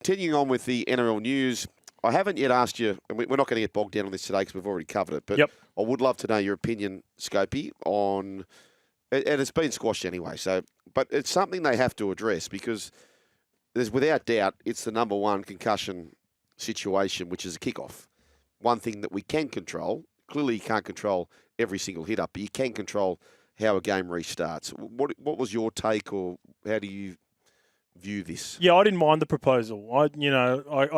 Continuing on with the NRL news, I haven't yet asked you, and we're not going to get bogged down on this today because we've already covered it, but Yep. I would love to know your opinion, Scopey, on, and it's been squashed anyway, but it's something they have to address because there's without doubt it's the number one concussion situation, which is a kickoff. One thing that we can control. Clearly, you can't control every single hit up, but you can control how a game restarts. What was your take, or how do you view this? Yeah, I didn't mind the proposal. I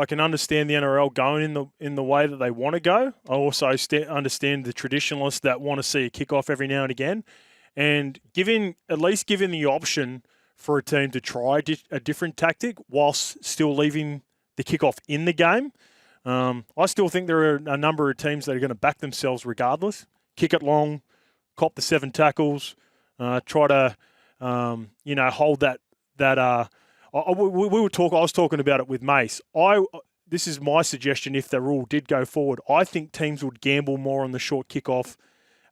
can understand the NRL going in the way that they want to go. I also understand the traditionalists that want to see a kickoff every now and again, and at least giving the option for a team to try a different tactic whilst still leaving the kickoff in the game. I still think there are a number of teams that are going to back themselves regardless. Kick it long, cop the 7 tackles, try to hold that. I was talking about it with Mace. This is my suggestion. If the rule did go forward, I think teams would gamble more on the short kickoff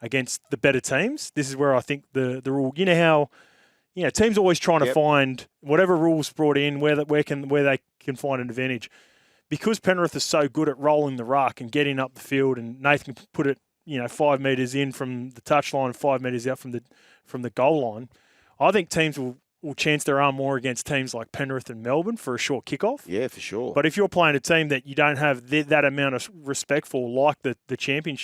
against the better teams. This is where I think the rule. You know how, teams always trying to find whatever rules brought in where they can find an advantage. Because Penrith is so good at rolling the ruck and getting up the field, and Nathan can put it 5 metres in from the touchline, 5 metres out from the goal line. I think teams will chance their arm more against teams like Penrith and Melbourne for a short kickoff. Yeah, for sure. But if you're playing a team that you don't have that amount of respect for, like the champion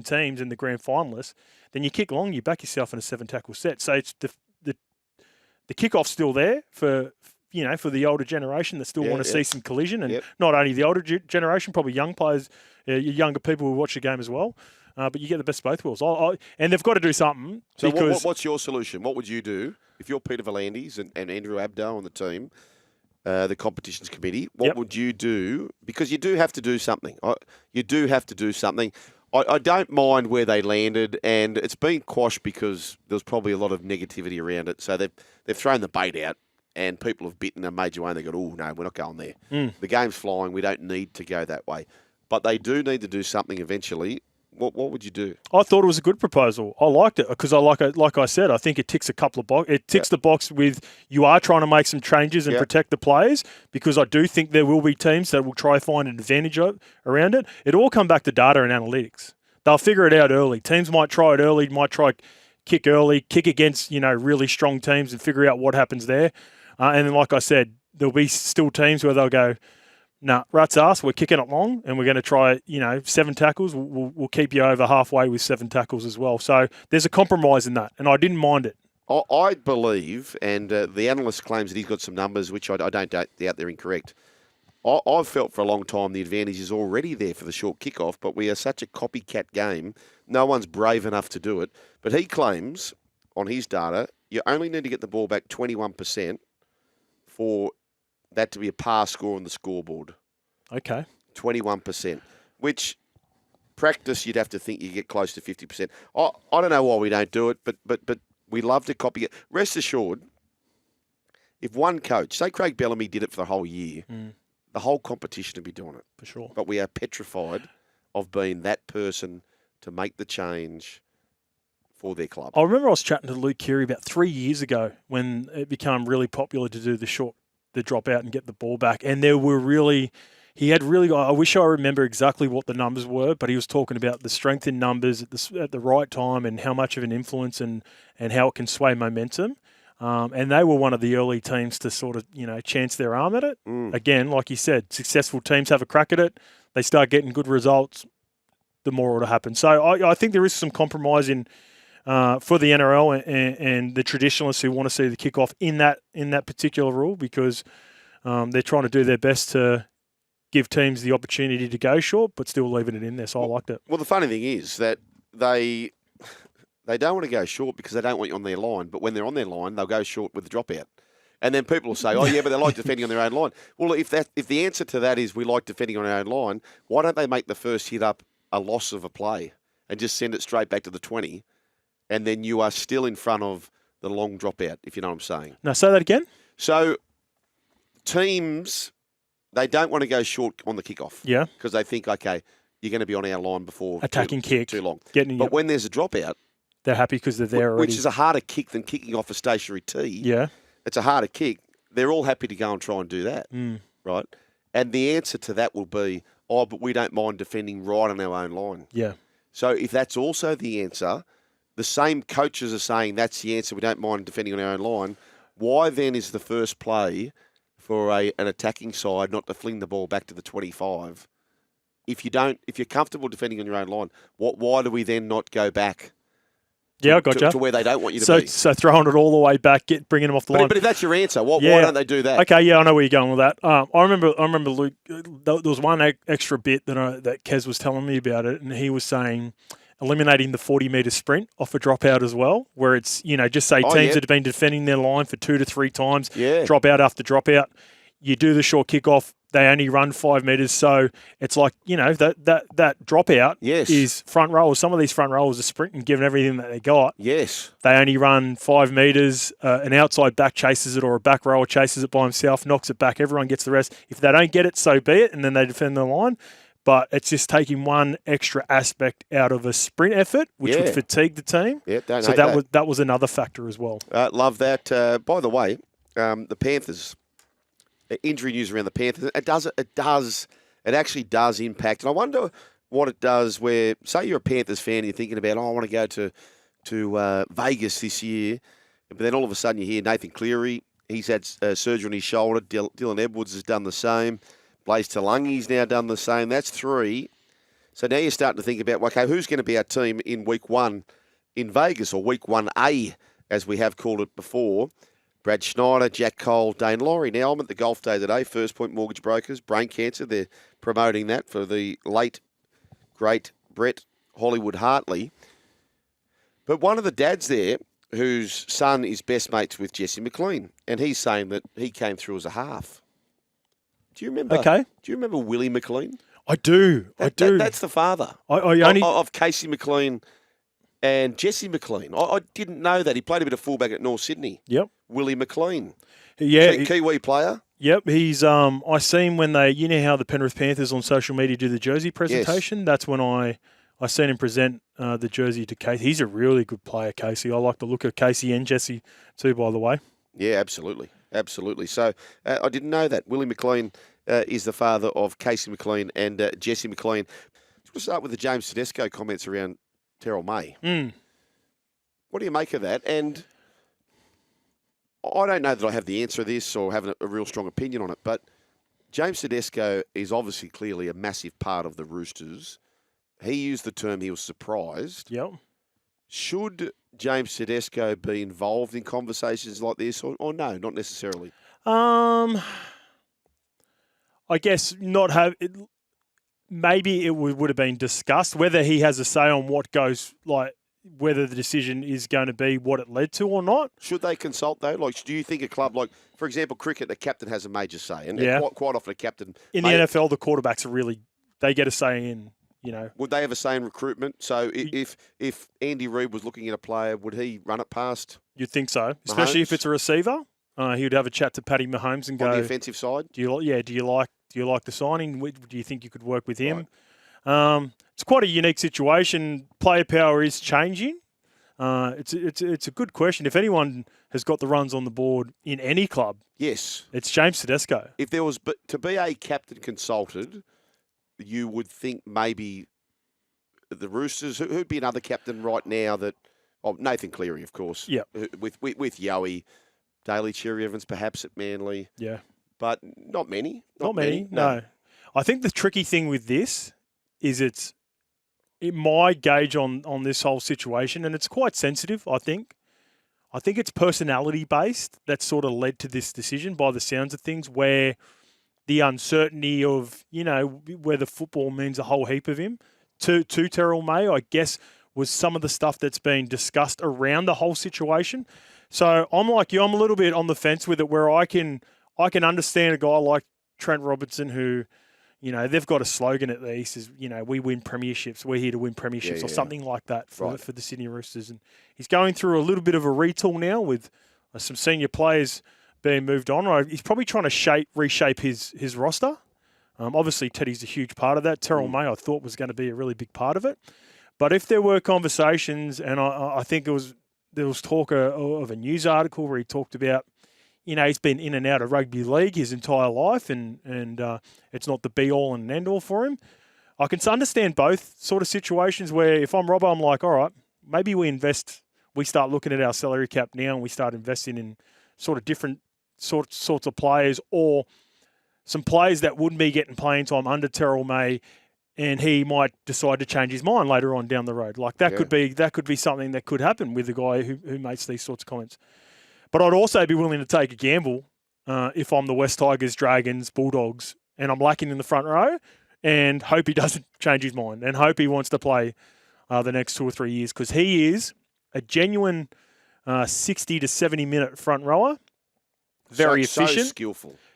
teams and the grand finalists, then you kick long, you back yourself in a 7-tackle set. So it's the kickoff's still there for the older generation that still want to see some collision, and not only the older generation, probably young players, younger people who watch the game as well. But you get the best of both worlds. And they've got to do something. So what's your solution? What would you do if you're Peter V'landys and Andrew Abdo on the team, the competitions committee? What would you do? Because you do have to do something. You do have to do something. I don't mind where they landed, and it's been quashed because there was probably a lot of negativity around it. So they've thrown the bait out, and people have bitten a major way, and they go, oh, no, we're not going there. The game's flying. We don't need to go that way. But they do need to do something eventually. What would you do? I thought it was a good proposal. I liked it because like I said, I think it ticks a couple of boxes. It ticks the box with you are trying to make some changes and protect the players, because I do think there will be teams that will try to find an advantage around it. It'll all come back to data and analytics. They'll figure it out early. Teams might try it early, might try kick early, kick against really strong teams and figure out what happens there. And then, like I said, there'll be still teams where they'll go, nah, rat's ass, we're kicking it long and we're going to try, 7 tackles. We'll keep you over halfway with 7 tackles as well. So there's a compromise in that, and I didn't mind it. I believe, and the analyst claims that he's got some numbers, which I don't doubt they're incorrect. I've felt for a long time the advantage is already there for the short kickoff, but we are such a copycat game, no one's brave enough to do it. But he claims, on his data, you only need to get the ball back 21% for that to be a pass score on the scoreboard. Okay. 21%, which practice you'd have to think you get close to 50%. I don't know why we don't do it, but we love to copy it. Rest assured, if one coach, say Craig Bellamy did it for the whole year, the whole competition would be doing it. For sure. But we are petrified of being that person to make the change for their club. I remember I was chatting to Luke Keary about 3 years ago when it became really popular to do the drop out and get the ball back. And there were I wish I remember exactly what the numbers were, but he was talking about the strength in numbers at the right time and how much of an influence and how it can sway momentum. And they were one of the early teams to sort of, chance their arm at it. Again, like you said, successful teams have a crack at it. They start getting good results, the more it'll happen. So I think there is some compromise for the NRL and the traditionalists who want to see the kickoff in that particular rule, because they're trying to do their best to give teams the opportunity to go short, but still leaving it in there. So I liked it. Well, the funny thing is that they don't want to go short because they don't want you on their line. But when they're on their line, they'll go short with the dropout. And then people will say, oh, yeah, but they like defending on their own line. Well, if the answer to that is we like defending on our own line, why don't they make the first hit up a loss of a play and just send it straight back to the 20, and then you are still in front of the long dropout, if you know what I'm saying? Now, say that again. So teams, they don't want to go short on the kickoff. Yeah. Because they think, okay, you're going to be on our line before attacking kick too long. But when there's a dropout, they're happy because they're there already. Which is a harder kick than kicking off a stationary tee. Yeah. It's a harder kick. They're all happy to go and try and do that. right? And the answer to that will be, oh, but we don't mind defending right on our own line. Yeah. So if that's also the answer, the same coaches are saying that's the answer, we don't mind defending on our own line, why then is the first play for an attacking side not to fling the ball back to the 25? If you're comfortable defending on your own line, why do we then not go back Yeah, I got you. to where they don't want you to be? So throwing it all the way back, bringing them off the line. But if that's your answer, why don't they do that? Okay, yeah, I know where you're going with that. I remember Luke. There was one extra bit that Kez was telling me about it, and he was saying eliminating the 40-metre sprint off a dropout as well, where it's just say teams that have been defending their line for 2 to 3 times, dropout after dropout. You do the short kickoff. They only run 5 metres, so it's like that dropout is front rowers. Some of these front rowers are sprinting, given everything that they got. Yes, they only run 5 metres. An outside back chases it, or a back rower chases it by himself, knocks it back. Everyone gets the rest. If they don't get it, so be it, and then they defend the line. But it's just taking one extra aspect out of a sprint effort, which would fatigue the team. Yeah, so that was another factor as well. Love that. By the way, the Panthers. Injury news around the Panthers. It actually does impact. And I wonder what it does where, say you're a Panthers fan and you're thinking about, I want to go to Vegas this year. But then all of a sudden you hear Nathan Cleary, he's had surgery on his shoulder. Dylan Edwards has done the same. Blaze Talangi's now done the same. That's 3. So now you're starting to think about, okay, who's going to be our team in week 1 in Vegas, or week 1A, as we have called it before. Brad Schneider, Jack Cole, Dane Laurie. Now, I'm at the golf day today, First Point Mortgage Brokers, brain cancer. They're promoting that for the late, great Brett Hollywood Hartley. But one of the dads there, whose son is best mates with Jesse McLean, and he's saying that he came through as a half. Do you remember? Okay. Do you remember Willie McLean? I do. That's the father of Casey McLean and Jesse McLean. I didn't know that. He played a bit of fullback at North Sydney. Yep. Willie McLean. Yeah. Kiwi player. Yep. He's I seen when they, how the Penrith Panthers on social media do the jersey presentation. Yes. That's when I seen him present the jersey to Casey. He's a really good player, Casey. I like the look of Casey and Jesse too, by the way. Yeah, absolutely. Absolutely. So I didn't know that. Willie McLean is the father of Casey McLean and Jesse McLean. Let's start with the James Tedesco comments around Terrell May. What do you make of that? And I don't know that I have the answer to this or have a real strong opinion on it, but James Tedesco is obviously clearly a massive part of the Roosters. He used the term he was surprised. Yep. Should James Tedesco be involved in conversations like this or no, not necessarily? I guess not have it. Maybe it would have been discussed whether he has a say on what goes, like whether the decision is going to be what it led to or not. Should they consult though? Like, do you think a club like, for example, cricket, the captain has a major say, and quite often a captain in the NFL, the quarterbacks they get a say in. Would they have a say in recruitment? So if Andy Reid was looking at a player, would he run it past? You'd think so, especially if it's a receiver. He would have a chat to Paddy Mahomes and go on the offensive side. Do you like the signing? Do you think you could work with him? Right. It's quite a unique situation. Player power is changing. It's a good question. If anyone has got the runs on the board in any club, yes, it's James Tedesco. If there was to be a captain consulted, you would think maybe the Roosters. Who'd be another captain right now? Nathan Cleary, of course. Yeah, with Yowie, Daly Cherry Evans, perhaps at Manly. Yeah, but not many. Not many. No. I think the tricky thing with this is my gauge on this whole situation, and it's quite sensitive, I think. I think it's personality-based that sort of led to this decision by the sounds of things, where the uncertainty of, whether football means a whole heap of him to Terrell May, I guess, was some of the stuff that's been discussed around the whole situation. So I'm like you, I'm a little bit on the fence with it, where I can understand a guy like Trent Robertson who, they've got a slogan at least is, we win premierships. We're here to win premierships or something like that for the Sydney Roosters. And he's going through a little bit of a retool now with some senior players being moved on. He's probably trying to reshape his roster. Obviously, Teddy's a huge part of that. Terrell May, I thought, was going to be a really big part of it. But if there were conversations, and I think there was talk of a news article where he talked about, he's been in and out of rugby league his entire life, and it's not the be all and end all for him. I can understand both sort of situations where if I'm Robbo, I'm like, all right, maybe we start looking at our salary cap now and we start investing in sort of different sorts of players, or some players that wouldn't be getting playing time under Terrell May, and he might decide to change his mind later on down the road. Like that could be something that could happen with the guy who makes these sorts of comments. But I'd also be willing to take a gamble if I'm the West Tigers, Dragons, Bulldogs, and I'm lacking in the front row, and hope he doesn't change his mind and hope he wants to play the next 2 or 3 years, because he is a genuine 60 to 70 minute front rower. Very efficient.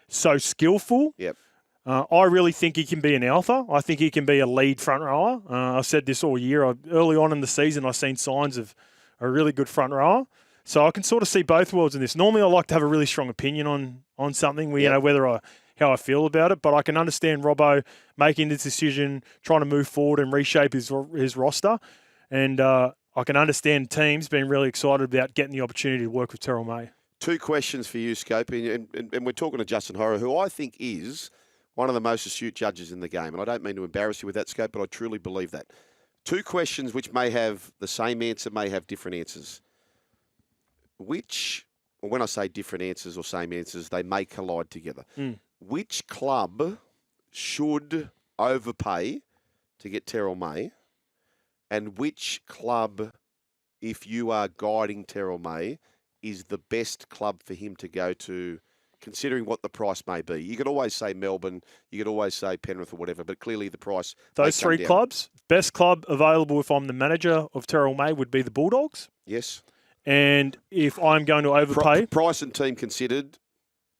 So skillful. Yep. I really think he can be an alpha. I think he can be a lead front rower. I've said this all year. Early on in the season, I've seen signs of a really good front rower. So I can sort of see both worlds in this. Normally, I like to have a really strong opinion on something, how I feel about it. But I can understand Robbo making this decision, trying to move forward and reshape his roster. And I can understand teams being really excited about getting the opportunity to work with Terrell May. 2 questions for you, Scope, and we're talking to Justin Horror, who I think is one of the most astute judges in the game. And I don't mean to embarrass you with that, Scope, but I truly believe that. 2 questions which may have the same answer, may have different answers. When I say different answers or same answers, they may collide together. Which club should overpay to get Terrell May? And which club, if you are guiding Terrell May, is the best club for him to go to, considering what the price may be? You could always say Melbourne, you could always say Penrith or whatever, but clearly the price... Those 3 clubs, best club available if I'm the manager of Terrell May would be the Bulldogs. Yes. And if I'm going to overpay... Price and team considered,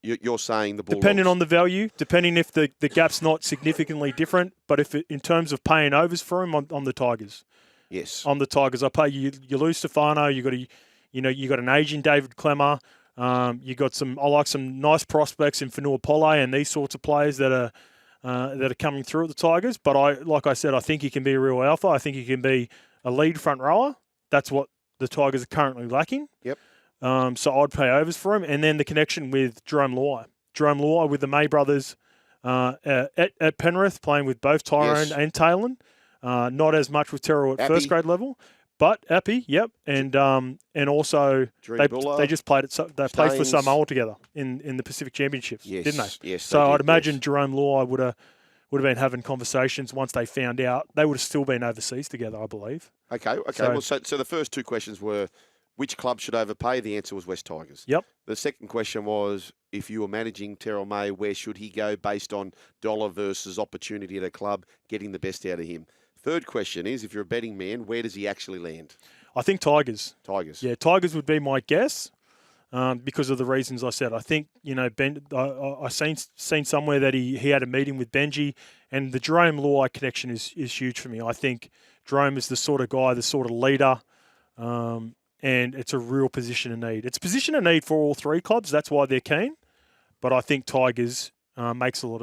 you're saying the Bulldogs. Depending on the value, depending if the gap's not significantly different, but if in terms of paying overs for him, I'm the Tigers. Yes. I'm the Tigers. I pay you lose Stefano, you got an aging David Clemmer. You got I like some nice prospects in Fanua Pole and these sorts of players that are coming through at the Tigers. But like I said, I think he can be a real alpha. I think he can be a lead front rower. That's what the Tigers are currently lacking. Yep. So I'd pay overs for him. And then the connection with Jerome Luai. Jerome Luai with the May brothers at Penrith, playing with both Tyrone and Talon. Not as much with Terrell at first grade level. But Appy, yep, and also they just played they played for Samoa together in the Pacific Championships, didn't they? Yes. So I'd imagine Jerome Luai would have been having conversations once they found out. They would have still been overseas together, I believe. Okay. So the first 2 questions were, which club should overpay? The answer was West Tigers. Yep. The second question was, if you were managing Terrell May, where should he go based on dollar versus opportunity at a club, getting the best out of him? Third question is, if you're a betting man, where does he actually land? I think Tigers. Tigers. Yeah, Tigers would be my guess because of the reasons I said. I think, Ben. I seen somewhere that he had a meeting with Benji, and the Jerome Luai connection is huge for me. I think Jerome is the sort of guy, the sort of leader, and it's a real position of need. It's a position of need for all 3 clubs. That's why they're keen. But I think Tigers makes a lot of